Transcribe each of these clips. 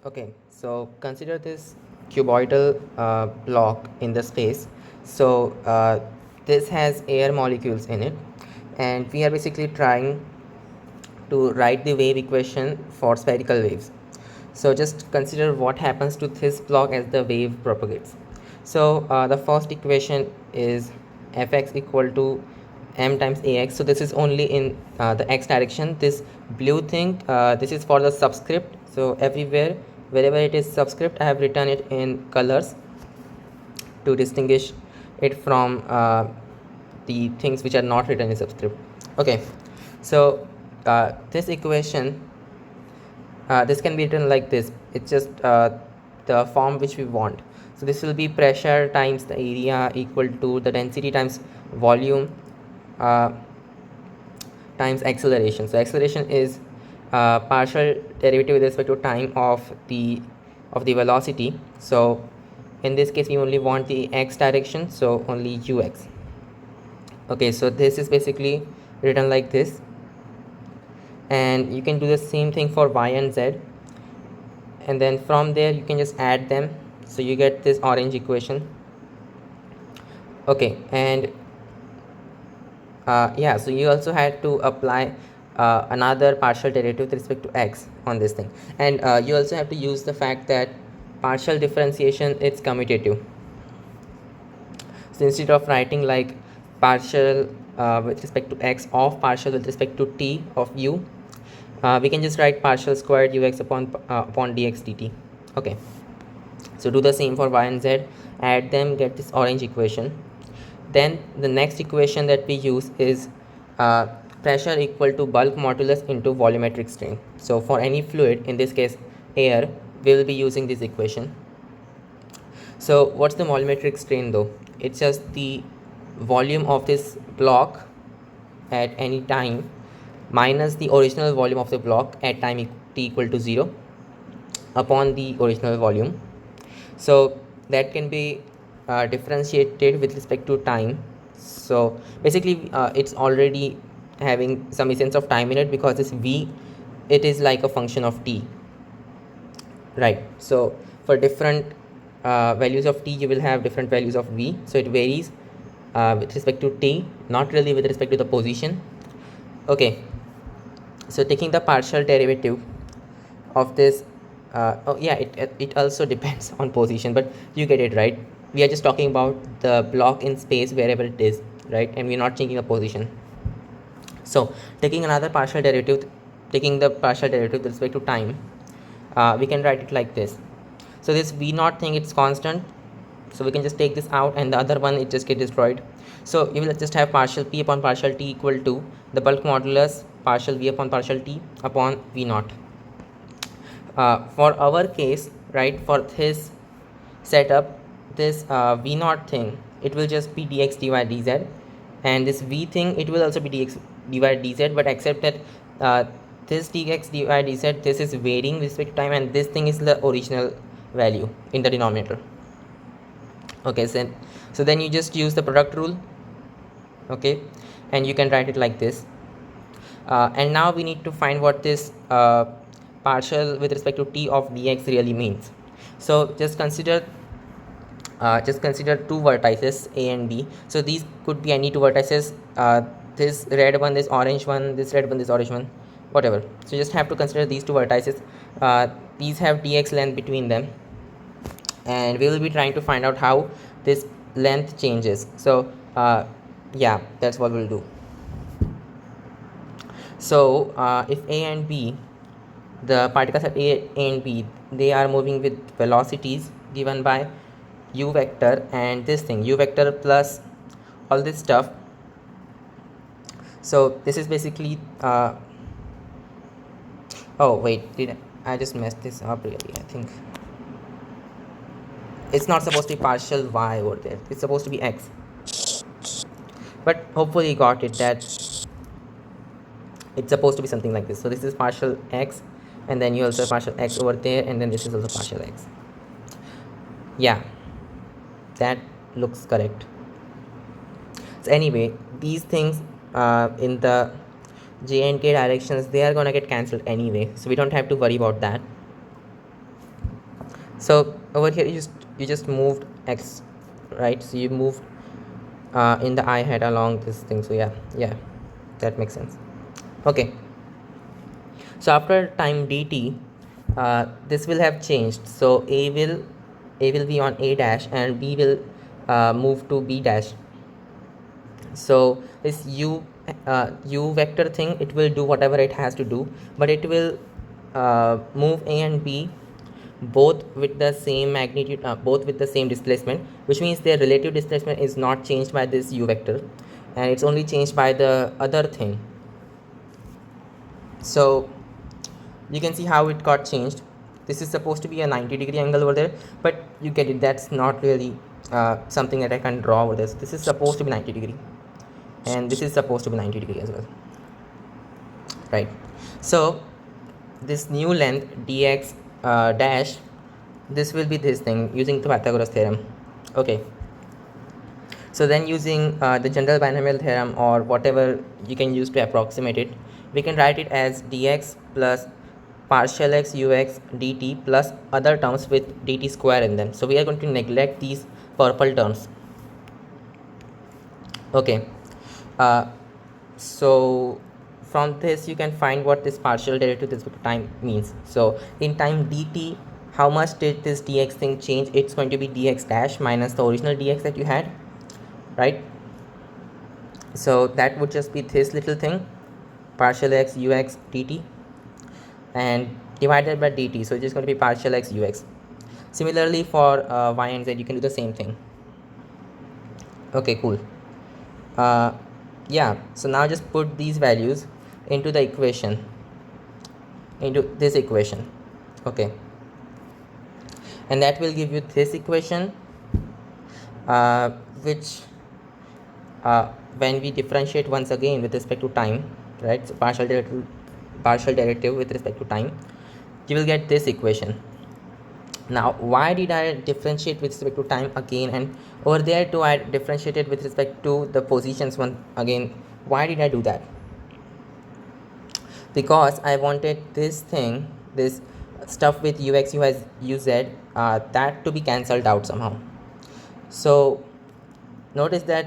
Okay, so consider this cuboidal block in the space. So this has air molecules in it, and we are basically trying to write the wave equation for spherical waves. So just consider what happens to this block as the wave propagates. So the first equation is fx equal to m times ax. So this is only in the x direction. This blue thing, this is for the subscript. So everywhere, wherever it is subscript, I have written it in colors to distinguish it from the things which are not written in subscript. Okay, so this equation, this can be written like this. It's just the form which we want. So this will be pressure times the area equal to the density times volume uh, times acceleration. So acceleration is partial derivative with respect to time of the velocity. So in this case we only want the x direction, so only ux. Okay, so this is basically written like this, and you can do the same thing for y and z, and then from there you can just add them, so you get this orange equation. Okay, and yeah, so you also had to apply another partial derivative with respect to x on this thing, and you also have to use the fact that partial differentiation is commutative. So instead of writing like partial with respect to x of partial with respect to t of u, we can just write partial squared ux upon dx dt. Okay, so do the same for y and z, add them, get this orange equation. Then the next equation that we use is pressure equal to bulk modulus into volumetric strain. So for any fluid, in this case air, we will be using this equation. So what's the volumetric strain though? It's just the volume of this block at any time minus the original volume of the block at time t equal to 0 upon the original volume. So that can be differentiated with respect to time. So basically it's already having some essence of time in it, because this v, it is like a function of t, right? So for different values of t, you will have different values of v, so it varies with respect to t, not really with respect to the position. Okay, so taking the partial derivative of this, oh yeah, it also depends on position, but you get it, right? We are just talking about the block in space wherever it is, right? And we're not changing the position. So taking another partial derivative, taking the partial derivative with respect to time, we can write it like this. So this v naught thing, it's constant, so we can just take this out, and the other one, it just get destroyed. So you will just have partial p upon partial t equal to the bulk modulus partial v upon partial t upon v naught. For our case, right, for this setup, this v naught thing, it will just be dx dy dz, and this v thing, it will also be dx dy dz, but except that this dx dy dz, this is varying with respect to time, and this thing is the original value in the denominator. Okay, so then you just use the product rule. Okay, and you can write it like this. And now we need to find what this partial with respect to t of dx really means. So just consider two vertices a and b. So these could be any two vertices, this red one, this orange one, this red one, this orange one, whatever. So you just have to consider these two vertices. These have dx length between them, and we will be trying to find out how this length changes. So yeah, that's what we'll do. So if a and b, the particles at a and b, they are moving with velocities given by u vector and this thing u vector plus all this stuff. So this is basically oh wait, did I just messed this up really? I think it's not supposed to be partial y over there, it's supposed to be x, but hopefully you got it, that it's supposed to be something like this. So this is partial x, and then you also have partial x over there, and then this is also partial x. Yeah, that looks correct. So anyway, these things in the j and k directions, they are gonna get cancelled anyway, so we don't have to worry about that. So over here you just moved x, right? So you moved in the I hat along this thing. So yeah, that makes sense. Okay, so after time dt, this will have changed. So a will be on a dash and b will move to b dash. So this u vector thing, it will do whatever it has to do, but it will move a and b both with the same magnitude, both with the same displacement, which means their relative displacement is not changed by this u vector, and it's only changed by the other thing. So you can see how it got changed. This is supposed to be a 90-degree angle over there, but you get it, that's not really something that I can draw over this. This is supposed to be 90-degree, and this is supposed to be 90-degree as well, right? So this new length dx dash, this will be this thing using the Pythagoras theorem. Okay, so then using the general binomial theorem or whatever you can use to approximate it, we can write it as dx plus partial x ux dt plus other terms with dt square in them. So we are going to neglect these purple terms. Okay, so from this you can find what this partial derivative with respect to time means. So in time dt, how much did this dx thing change? It's going to be dx dash minus the original dx that you had, right? So that would just be this little thing, partial x ux dt, and divided by dt, so it's just going to be partial x ux. Similarly for y and z, you can do the same thing. Okay, cool. Yeah, so now just put these values into the equation, into this equation. Okay, and that will give you this equation, which when we differentiate once again with respect to time, right? So partial derivative with respect to time, you will get this equation. Now why did I differentiate with respect to time again, and over there too I differentiated with respect to the positions one again? Why did I do that? Because I wanted this thing, this stuff with ux uz that to be cancelled out somehow. So notice that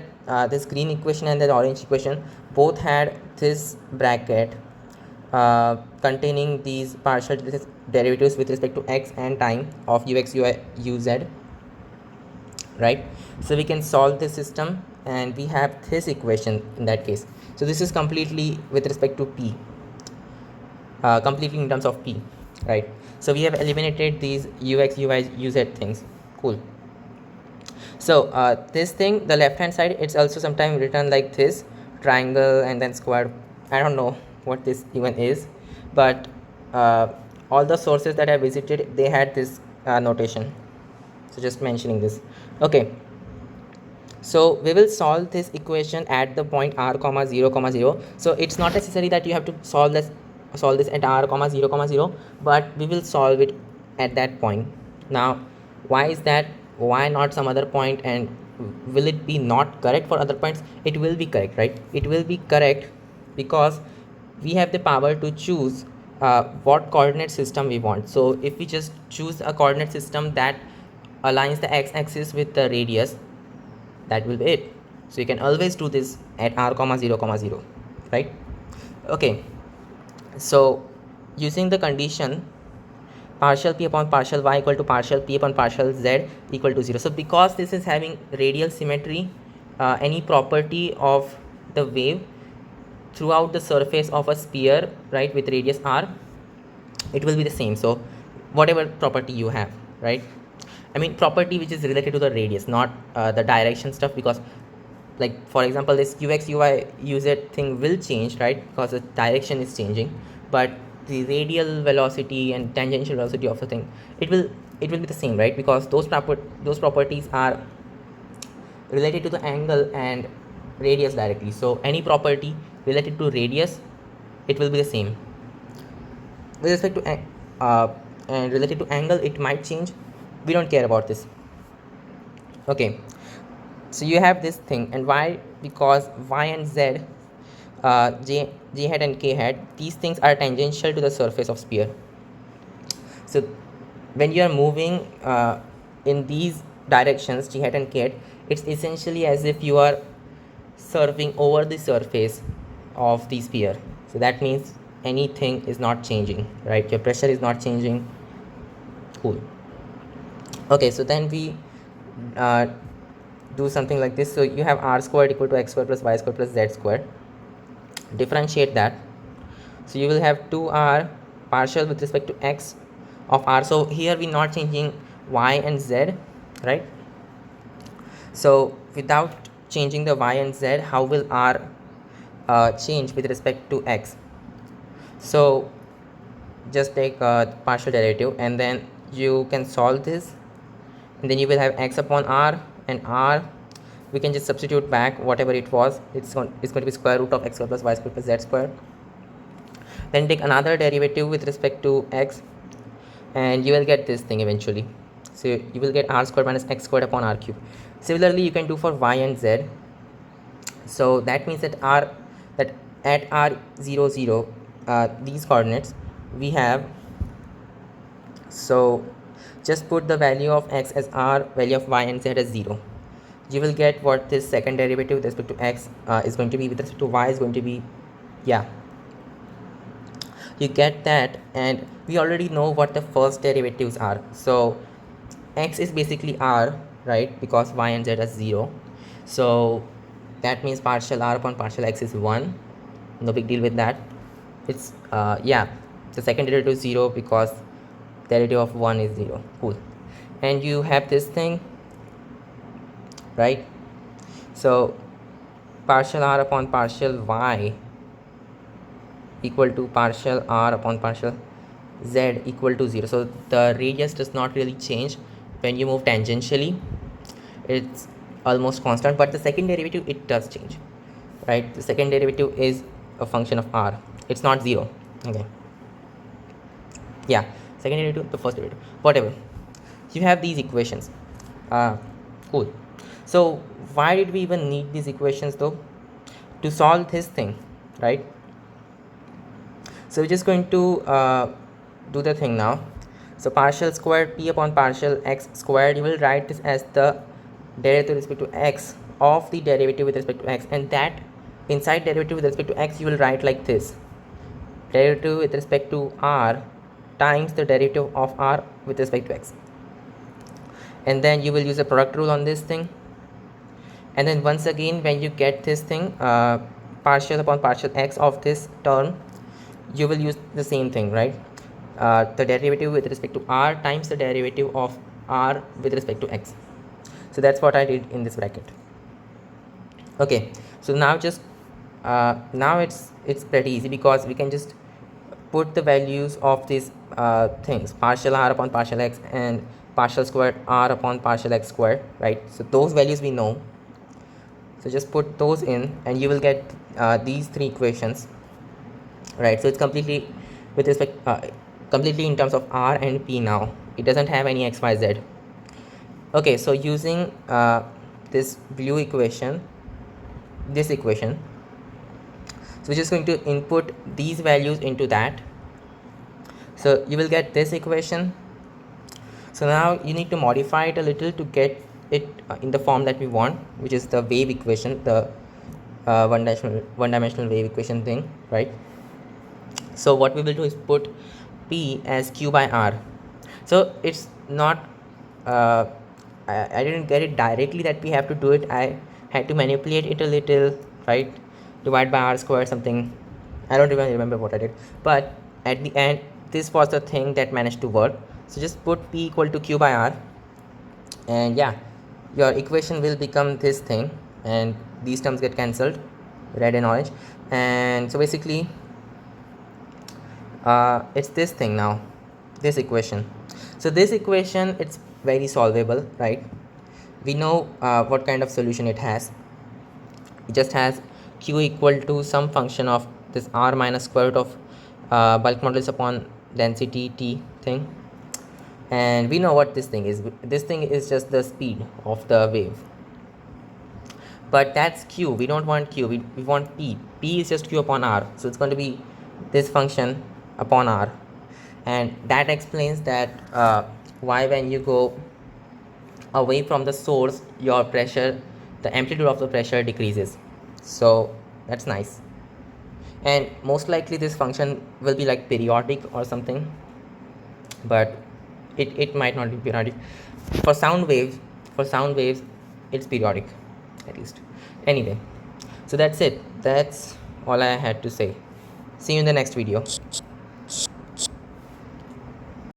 this green equation and the orange equation both had this bracket containing these partial derivatives with respect to x and time of ux uz, right? So we can solve this system and we have this equation in that case. So this is completely with respect to p, completely in terms of p, right? So we have eliminated these ux ui uz things. Cool. So this thing, the left hand side, it's also sometimes written like this, triangle and then square. I don't know what this even is, but all the sources that I visited, they had this notation. So just mentioning this. Okay, so we will solve this equation at the point r comma 0 comma 0. So it's not necessary that you have to solve this at r comma 0 comma 0, but we will solve it at that point. Now why is that? Why not some other point? And will it be not correct for other points? It will be correct, right? It will be correct because we have the power to choose what coordinate system we want. So if we just choose a coordinate system that aligns the x-axis with the radius, that will be it. So you can always do this at r comma 0 comma 0, right? Okay, so using the condition partial p upon partial y equal to partial p upon partial z equal to 0. So because this is having radial symmetry, any property of the wave throughout the surface of a sphere, right, with radius r, it will be the same. So whatever property you have, right, I mean property which is related to the radius, not the direction stuff, because like for example this ux ui uz thing will change, right, because the direction is changing, but the radial velocity and tangential velocity of the thing, it will be the same, right, because those properties are related to the angle and radius directly. So any property related to radius, it will be the same. With respect to and related to angle, it might change. We don't care about this. Okay, so you have this thing, and why? Because y and z, j hat and k hat, these things are tangential to the surface of sphere. So when you are moving in these directions, g hat and k hat, it's essentially as if you are surfing over the surface of the sphere. So that means anything is not changing, right? Your pressure is not changing. Cool. Okay, so then we uh, do something like this. So you have r squared equal to x squared plus y squared plus z squared. Differentiate that. So you will have 2r partial with respect to x of r. So here we're not changing y and z, right? So without changing the y and z, how will r change with respect to x? So just take partial derivative and then you can solve this, and then you will have x upon r, and r we can just substitute back whatever it was. It's going to be square root of x square plus y square plus z square. Then take another derivative with respect to x, and you will get this thing eventually. So you will get r squared minus x squared upon r cube. Similarly you can do for y and z. So that means that at r 0 0 these coordinates we have, so just put the value of x as r, value of y and z as 0. You will get what this second derivative with respect to x is going to be, with respect to y is going to be, yeah, you get that. And we already know what the first derivatives are. So x is basically r, right, because y and z are 0. So that means partial r upon partial x is 1. No big deal with that. It's yeah, the second derivative is 0 because derivative of 1 is 0. Cool. And you have this thing, right? So partial r upon partial y equal to partial r upon partial z equal to 0. So the radius does not really change when you move tangentially. It's almost constant, but the second derivative, it does change, right? The second derivative is a function of r. It's not 0. Okay, yeah, second derivative, the first derivative, whatever. You have these equations. Cool. So why did we even need these equations though? To solve this thing, right? So we're just going to do the thing now. So partial squared p upon partial x squared, you will write this as the derivative with respect to x of the derivative with respect to x, and that inside derivative with respect to x you will write like this: derivative with respect to r times the derivative of r with respect to x. And then you will use a product rule on this thing, and then once again when you get this thing, partial upon partial x of this term, you will use the same thing, right? The derivative with respect to r times the derivative of r with respect to x. So that's what I did in this bracket. Okay, so now just now it's pretty easy because we can just put the values of these things, partial r upon partial x and partial squared r upon partial x squared, right? So those values we know, so just put those in and you will get these three equations, right? So it's completely with respect completely in terms of r and p now. It doesn't have any x, y, z. Okay, so using this blue equation, this equation, so we're just going to input these values into that. So you will get this equation. So now you need to modify it a little to get it in the form that we want, which is the wave equation, the one-dimensional wave equation thing, right? So what we will do is put p as q by r. So it's not I didn't get it directly that we have to do it. I had to manipulate it a little, right? Divide by r squared something. I don't even remember what I did, but at the end this was the thing that managed to work. So just put p equal to q by r, and yeah, your equation will become this thing, and these terms get cancelled, red and orange. And so basically it's this thing now, this equation. So this equation, it's very solvable, right? We know what kind of solution it has. It just has q equal to some function of this r minus square root of bulk modulus upon density t thing, and we know what this thing is. This thing is just the speed of the wave, but that's q. We don't want q, we want p. P is just q upon r, so it's going to be this function upon r, and that explains that why when you go away from the source, your pressure, the amplitude of the pressure decreases. So that's nice. And most likely this function will be like periodic or something, but it might not be periodic. For sound waves, it's periodic at least. Anyway, so that's it. That's all I had to say. See you in the next video.